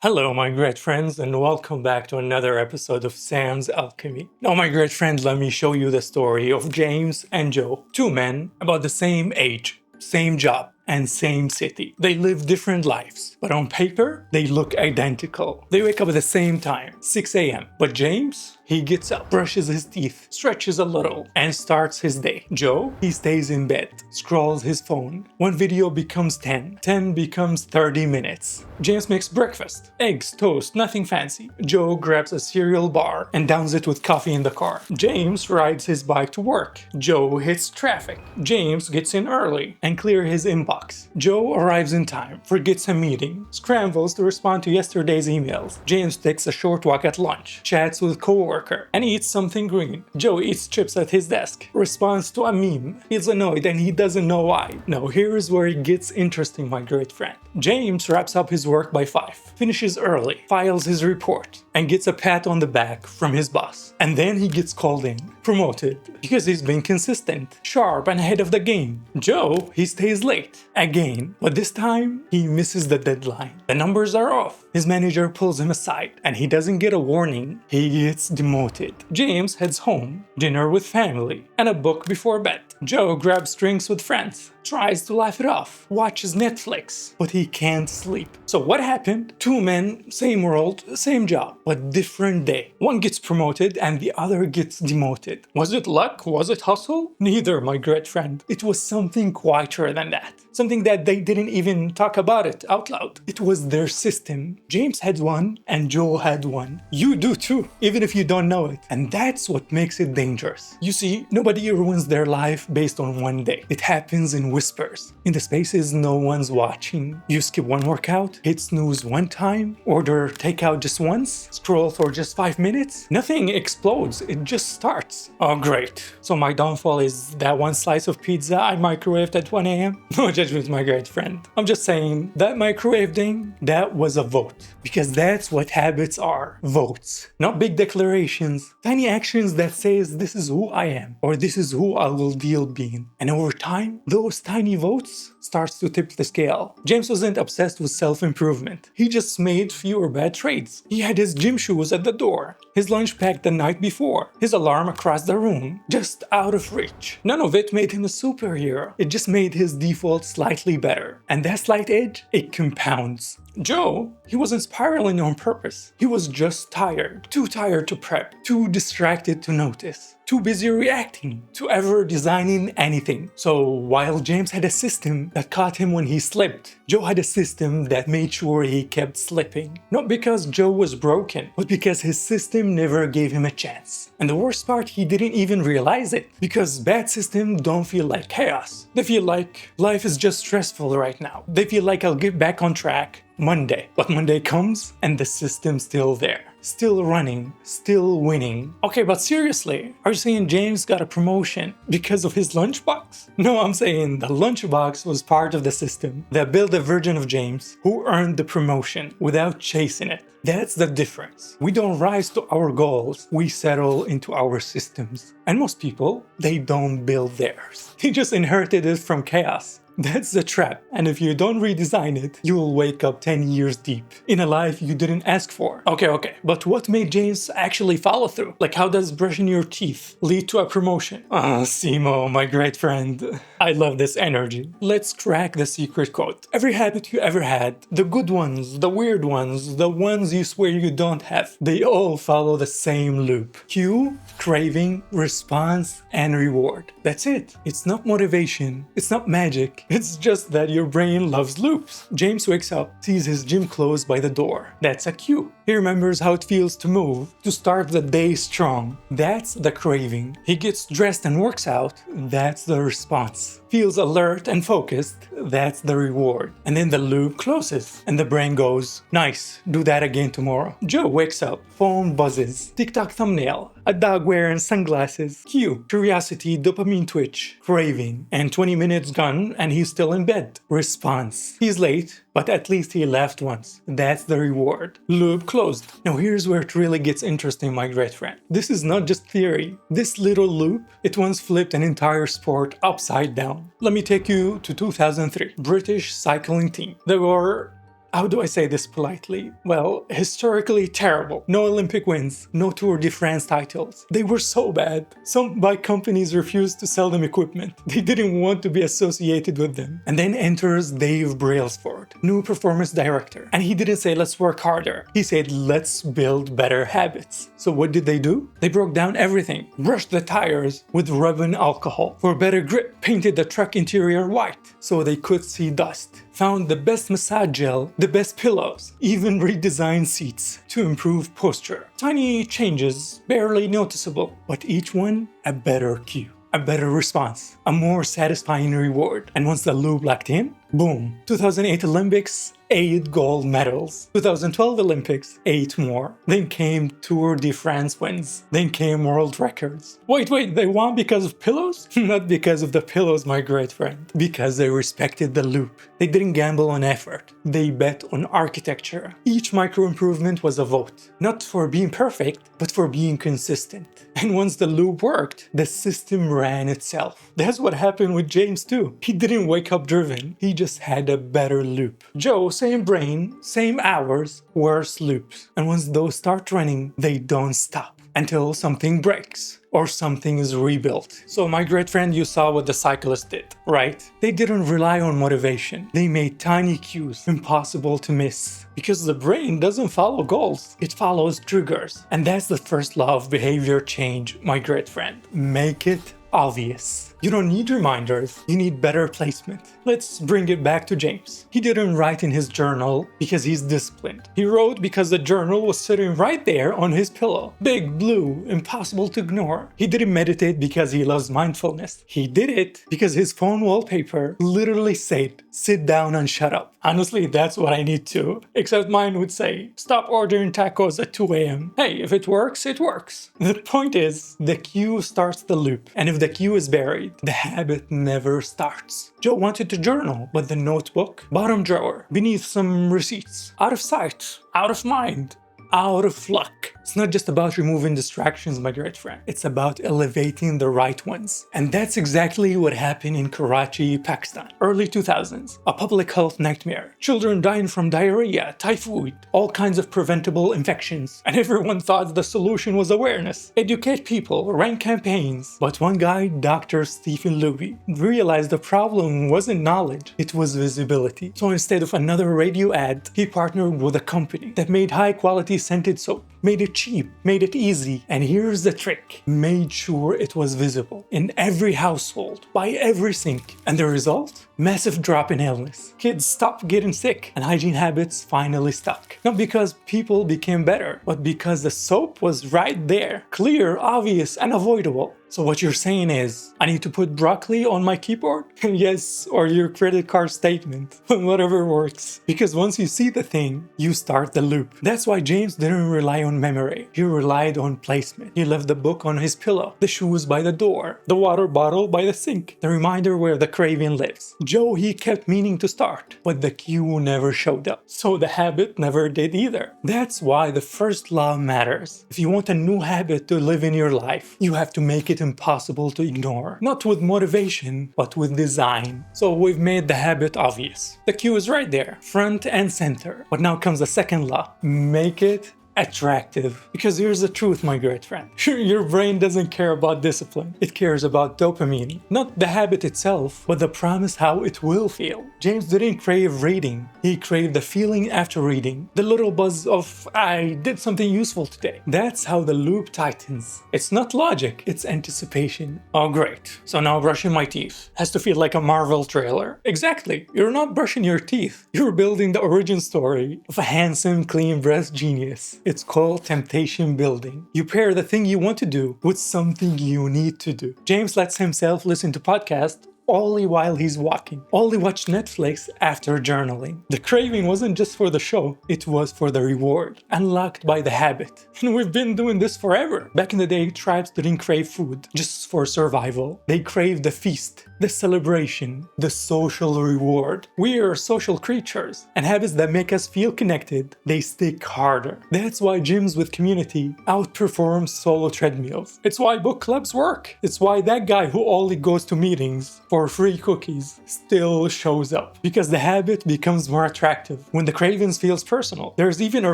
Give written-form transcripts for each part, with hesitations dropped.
Hello, my great friends, and welcome back to another episode of Sam's Alchemy. Now, my great friends, let me show you the story of James and Joe, two men about the same age, same job, and same city. They live different lives, but on paper, they look identical. They wake up at the same time, 6 a.m. But James, he gets up, brushes his teeth, stretches a little, and starts his day. Joe, he stays in bed, scrolls his phone. One video becomes 10, 10 becomes 30 minutes. James makes breakfast, eggs, toast, nothing fancy. Joe grabs a cereal bar and downs it with coffee in the car. James rides his bike to work. Joe hits traffic. James gets in early and clears his inbox. Joe arrives in time, forgets a meeting, scrambles to respond to yesterday's emails. James takes a short walk at lunch, chats with coworker, and eats something green. Joe eats chips at his desk, responds to a meme, feels annoyed and he doesn't know why. Now here is where it gets interesting, my great friend. James wraps up his work by 5, finishes early, files his report, and gets a pat on the back from his boss. And then he gets called in, promoted, because he's been consistent, sharp, and ahead of the game. Joe, he stays late, again, but this time he misses the deadline. The numbers are off. His manager pulls him aside, and he doesn't get a warning. He gets demoted. James heads home, dinner with family, and a book before bed. Joe grabs drinks with friends, tries to laugh it off, watches Netflix, but he can't sleep. So what happened? Two men, same world, same job, but different day. One gets promoted and the other gets demoted. Was it luck? Was it hustle? Neither, my great friend. It was something quieter than that. Something that they didn't even talk about it out loud. It was their system. James had one and Joe had one. You do too, even if you don't know it. And that's what makes it dangerous. You see, nobody ruins their life based on one day. It happens in whispers. In the spaces no one's watching. You skip one workout, hit snooze one time, order takeout just once, scroll for just 5 minutes. Nothing explodes, it just starts. Oh great. So my downfall is that one slice of pizza I microwaved at 1 a.m.? No judgment, my great friend. I'm just saying, that microwave thing, that was a vote. Because that's what habits are. Votes. Not big declarations. Tiny actions that says this is who I am, or this is who I will deal being. And over time, those tiny votes starts to tip the scale. James wasn't obsessed with self-improvement. He just made fewer bad trades. He had his gym shoes at the door, his lunch packed the night before, his alarm across the room, just out of reach. None of it made him a superhero. It just made his default slightly better. And that slight edge, it compounds. Joe, he wasn't spiraling on purpose. He was just tired. Too tired to prep, too distracted to notice, too busy reacting to ever designing anything. So while James had a system that caught him when he slipped, Joe had a system that made sure he kept slipping. Not because Joe was broken, but because his system never gave him a chance. And the worst part, he didn't even realize it. Because bad systems don't feel like chaos. They feel like life is just stressful right now. They feel like I'll get back on track Monday. But Monday comes and the system's still there. Still running, still winning. Okay, but seriously, are you saying James got a promotion because of his lunchbox? No, I'm saying the lunchbox was part of the system that built a version of James who earned the promotion without chasing it. That's the difference. We don't rise to our goals, we settle into our systems. And most people, they don't build theirs. They just inherited it from chaos. That's the trap, and if you don't redesign it, you will wake up 10 years deep in a life you didn't ask for. Okay, but what made James actually follow through? Like, how does brushing your teeth lead to a promotion? Simo, my great friend. I love this energy. Let's crack the secret code. Every habit you ever had, the good ones, the weird ones, the ones you swear you don't have, they all follow the same loop. Cue, craving, response, and reward. That's it. It's not motivation. It's not magic. It's just that your brain loves loops. James wakes up, sees his gym clothes by the door. That's a cue. He remembers how it feels to move, to start the day strong. That's the craving. He gets dressed and works out. That's the response. Feels alert and focused. That's the reward. And then the loop closes and the brain goes, nice, do that again tomorrow. Joe wakes up, phone buzzes, TikTok thumbnail, a dog wearing sunglasses, cue, curiosity, dopamine twitch, craving, and 20 minutes gone and he's still in bed. Response. He's late, but at least he laughed once. That's the reward. Loop closed. Now here's where it really gets interesting, my great friend. This is not just theory. This little loop, it once flipped an entire sport upside down. Let me take you to 2003. British cycling team. They were How do I say this politely? Well, historically terrible. No Olympic wins, no Tour de France titles. They were so bad. Some bike companies refused to sell them equipment. They didn't want to be associated with them. And then enters Dave Brailsford, new performance director. And he didn't say let's work harder. He said let's build better habits. So what did they do? They broke down everything. Brushed the tires with rubbing alcohol. For better grip, painted the truck interior white so they could see dust. Found the best massage gel, the best pillows, even redesigned seats to improve posture. Tiny changes, barely noticeable, but each one a better cue, a better response, a more satisfying reward. And once the loop locked in, boom. 2008 Olympics, 8 gold medals. 2012 Olympics, 8 more. Then came Tour de France wins. Then came world records. Wait, they won because of pillows? Not because of the pillows, my great friend. Because they respected the loop. They didn't gamble on effort. They bet on architecture. Each micro improvement was a vote. Not for being perfect, but for being consistent. And once the loop worked, the system ran itself. That's what happened with James too. He didn't wake up driven. He just had a better loop. Joe, same brain, same hours, worse loops. And once those start running, they don't stop until something breaks or something is rebuilt. So my great friend, you saw what the cyclists did, right? They didn't rely on motivation. They made tiny cues impossible to miss. Because the brain doesn't follow goals, it follows triggers. And that's the first law of behavior change, my great friend. Make it obvious. You don't need reminders, you need better placement. Let's bring it back to James. He didn't write in his journal because he's disciplined. He wrote because the journal was sitting right there on his pillow. Big, blue, impossible to ignore. He didn't meditate because he loves mindfulness. He did it because his phone wallpaper literally said, sit down and shut up. Honestly, that's what I need too. Except mine would say, stop ordering tacos at 2 a.m. Hey, if it works, it works. The point is, the cue starts the loop. And if the cue is buried, the habit never starts. Joe wanted to journal, but the notebook, bottom drawer, beneath some receipts. Out of sight, out of mind, out of luck. It's not just about removing distractions, my great friend. It's about elevating the right ones. And that's exactly what happened in Karachi, Pakistan. Early 2000s. A public health nightmare. Children dying from diarrhea, typhoid, all kinds of preventable infections. And everyone thought the solution was awareness. Educate people, run campaigns. But one guy, Dr. Stephen Luby, realized the problem wasn't knowledge, it was visibility. So instead of another radio ad, he partnered with a company that made high-quality scented soap. Made it cheap, made it easy, and here's the trick. Made sure it was visible in every household, by every sink. And the result? Massive drop in illness. Kids stopped getting sick, and hygiene habits finally stuck. Not because people became better, but because the soap was right there. Clear, obvious, and avoidable. So what you're saying is, I need to put broccoli on my keyboard? Yes, or your credit card statement. Whatever works. Because once you see the thing, you start the loop. That's why James didn't rely on memory. He relied on placement. He left the book on his pillow, the shoes by the door, the water bottle by the sink, the reminder where the craving lives. Joe, he kept meaning to start, but the cue never showed up. So the habit never did either. That's why the first law matters. If you want a new habit to live in your life, you have to make it impossible to ignore. Not with motivation, but with design. So we've made the habit obvious. The cue is right there, front and center. But now comes the second law. Make it attractive. Because here's the truth, my great friend. Your brain doesn't care about discipline. It cares about dopamine. Not the habit itself, but the promise how it will feel. James didn't crave reading. He craved the feeling after reading. The little buzz of, I did something useful today. That's how the loop tightens. It's not logic, it's anticipation. Oh great, so now brushing my teeth has to feel like a Marvel trailer. Exactly, you're not brushing your teeth. You're building the origin story of a handsome, clean-breathed genius. It's called temptation building. You pair the thing you want to do with something you need to do. James lets himself listen to podcasts only while he's walking. Only watch Netflix after journaling. The craving wasn't just for the show, it was for the reward, unlocked by the habit. And we've been doing this forever. Back in the day, tribes didn't crave food just for survival. They craved the feast, the celebration, the social reward. We are social creatures, and habits that make us feel connected, they stick harder. That's why gyms with community outperform solo treadmills. It's why book clubs work. It's why that guy who only goes to meetings for or free cookies still shows up because the habit becomes more attractive when the cravings feels personal. There's even a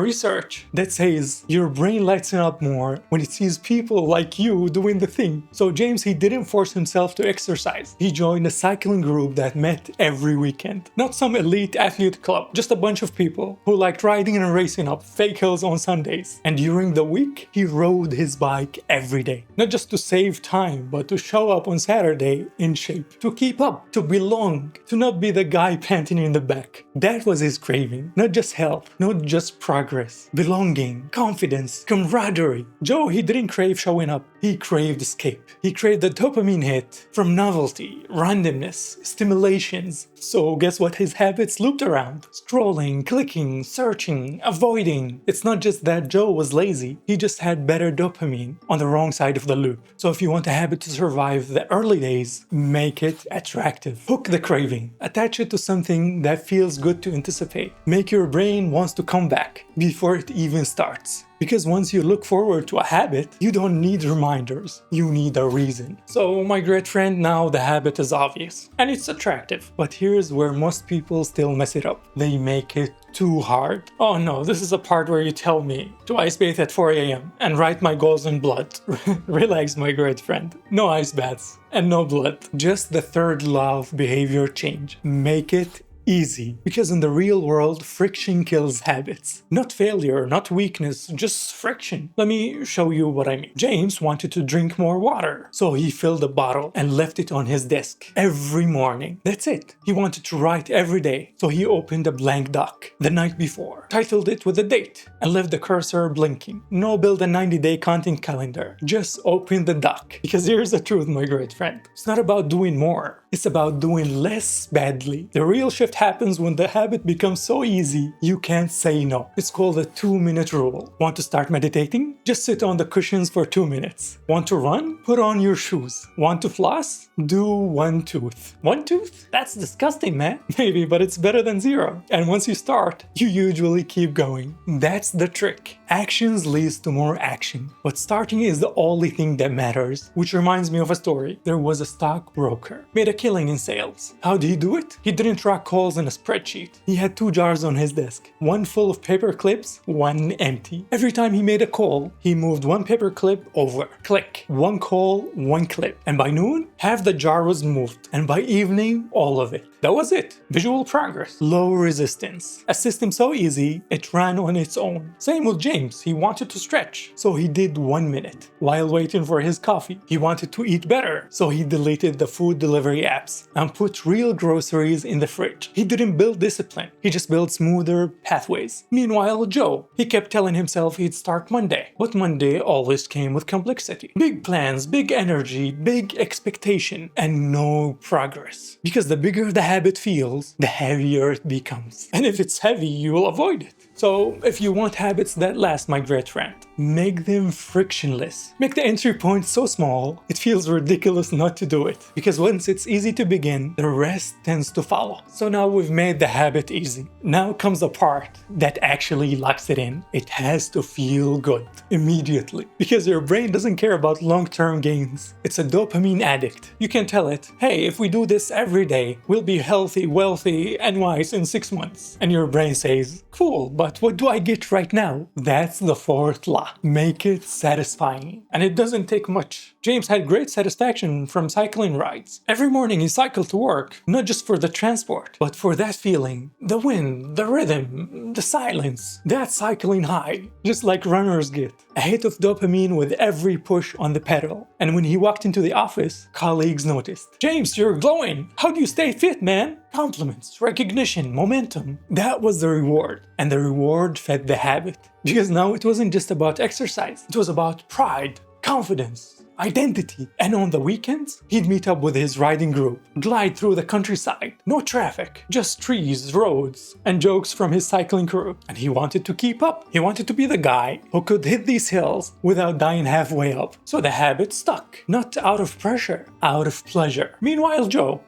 research that says your brain lights up more when it sees people like you doing the thing. So James, he didn't force himself to exercise. He joined a cycling group that met every weekend. Not some elite athlete club, just a bunch of people who liked riding and racing up fake hills on Sundays. And during the week, he rode his bike every day. Not just to save time, but to show up on Saturday in shape. To keep up, to belong, to not be the guy panting in the back. That was his craving. Not just health, not just progress. Belonging, confidence, camaraderie. Joe, he didn't crave showing up. He craved escape. He craved the dopamine hit from novelty, randomness, stimulations. So guess what his habits looped around? Scrolling, clicking, searching, avoiding. It's not just that Joe was lazy, he just had better dopamine on the wrong side of the loop. So if you want a habit to survive the early days, make it attractive. Hook the craving. Attach it to something that feels good to anticipate. Make your brain wants to come back before it even starts. Because once you look forward to a habit, you don't need reminders, you need a reason. So my great friend, now the habit is obvious and it's attractive. But here's where most people still mess it up. They make it too hard. Oh no, this is a part where you tell me to ice bathe at 4 a.m. and write my goals in blood. Relax, my great friend. No ice baths and no blood. Just the third law of behavior change. Make it easy. Because in the real world, friction kills habits. Not failure, not weakness, just friction. Let me show you what I mean. James wanted to drink more water, so he filled a bottle and left it on his desk every morning. That's it. He wanted to write every day, so he opened a blank doc the night before, titled it with a date, and left the cursor blinking. No build a 90-day content calendar. Just open the doc. Because here's the truth, my great friend. It's not about doing more. It's about doing less badly. The real shift happens when the habit becomes so easy you can't say no. It's called the 2-minute rule. Want to start meditating? Just sit on the cushions for 2 minutes. Want to run? Put on your shoes. Want to floss? Do one tooth. One tooth? That's disgusting, man. Maybe, but it's better than zero. And once you start, you usually keep going. That's the trick. Actions leads to more action. But starting is the only thing that matters. Which reminds me of a story. There was a stockbroker. Made a killing in sales. How did he do it? He didn't track calls in a spreadsheet. He had 2 jars on his desk. One full of paper clips, one empty. Every time he made a call, he moved one paper clip over. Click. One call, one clip. And by noon, half the jar was moved. And by evening, all of it. That was it. Visual progress. Low resistance. A system so easy, it ran on its own. Same with James. He wanted to stretch, so he did 1 minute. While waiting for his coffee, he wanted to eat better, so he deleted the food delivery apps and put real groceries in the fridge. He didn't build discipline. He just built smoother pathways. Meanwhile, Joe, he kept telling himself he'd start Monday. But Monday always came with complexity. Big plans, big energy, big expectation, and no progress. Because the bigger the habit feels, the heavier it becomes. And if it's heavy, you will avoid it. So if you want habits that last, my great friend, make them frictionless. Make the entry point so small, it feels ridiculous not to do it. Because once it's easy to begin, the rest tends to follow. So now we've made the habit easy. Now comes the part that actually locks it in. It has to feel good immediately. Because your brain doesn't care about long-term gains. It's a dopamine addict. You can tell it, hey, if we do this every day, we'll be healthy, wealthy, and wise in 6 months. And your brain says, cool, but what do I get right now? That's the 4th law. Make it satisfying. And it doesn't take much. James had great satisfaction from cycling rides. Every morning he cycled to work, not just for the transport, but for that feeling. The wind, the rhythm, the silence. That cycling high, just like runners get. A hit of dopamine with every push on the pedal. And when he walked into the office, colleagues noticed. James, you're glowing. How do you stay fit, man? Compliments, recognition, momentum. That was the reward. And the reward fed the habit. Because now it wasn't just about exercise. It was about pride, confidence, identity. And on the weekends, he'd meet up with his riding group, glide through the countryside. No traffic, just trees, roads, and jokes from his cycling crew. And he wanted to keep up. He wanted to be the guy who could hit these hills without dying halfway up. So the habit stuck. Not out of pressure, out of pleasure. Meanwhile, Joe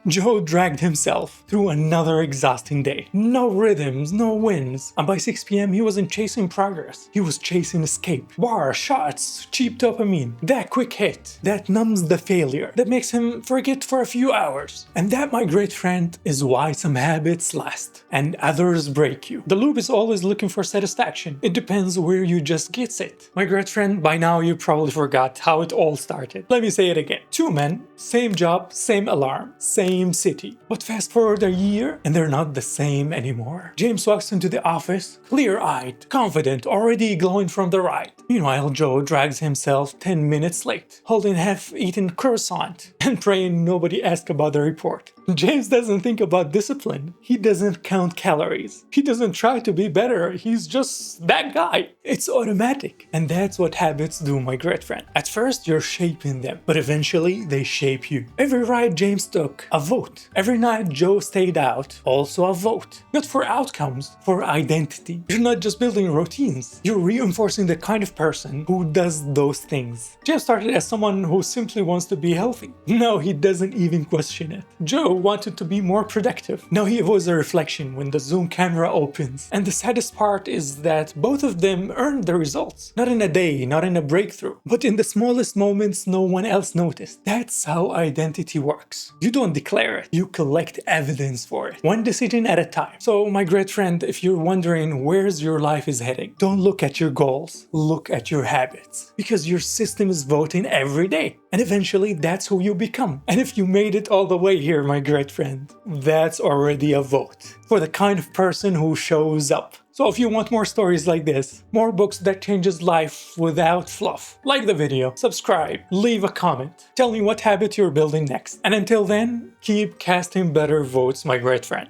dragged himself through another exhausting day. No rhythms, no wins. And by 6 p.m. he wasn't chasing progress. He was chasing escape. Bar, shots, cheap dopamine. That quick hit. hit that numbs the failure, that makes him forget for a few hours. And that, my great friend, is why some habits last and others break you. The loop is always looking for satisfaction. It depends where you just get it. My great friend, by now you probably forgot how it all started. Let me say it again. Two men, same job, same alarm, same city. But fast forward a year and they're not the same anymore. James walks into the office, clear-eyed, confident, already glowing from the ride. Meanwhile, Joe drags himself 10 minutes late, holding half-eaten croissant and praying nobody asks about the report. James doesn't think about discipline. He doesn't count calories. He doesn't try to be better. He's just that guy. It's automatic. And that's what habits do, my great friend. At first, you're shaping them, but eventually they shape you. Every ride James took, a vote. Every night Joe stayed out, also a vote. Not for outcomes, for identity. You're not just building routines. You're reinforcing the kind of person who does those things. James started as someone who simply wants to be healthy. No, he doesn't even question it. Joe wanted to be more productive. Now he avoids a reflection when the Zoom camera opens. And the saddest part is that both of them earned the results. Not in a day, not in a breakthrough, but in the smallest moments no one else noticed. That's how identity works. You don't declare it, you collect evidence for it. One decision at a time. So my great friend, if you're wondering where's your life is heading, don't look at your goals, look at your habits. Because your system is voting every day. And eventually that's who you become. And if you made it all the way here, my great friend, that's already a vote for the kind of person who shows up. So if you want more stories like this, more books that changes life without fluff, like the video, subscribe, leave a comment, tell me what habit you're building next. And until then, keep casting better votes, my great friend.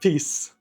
Peace.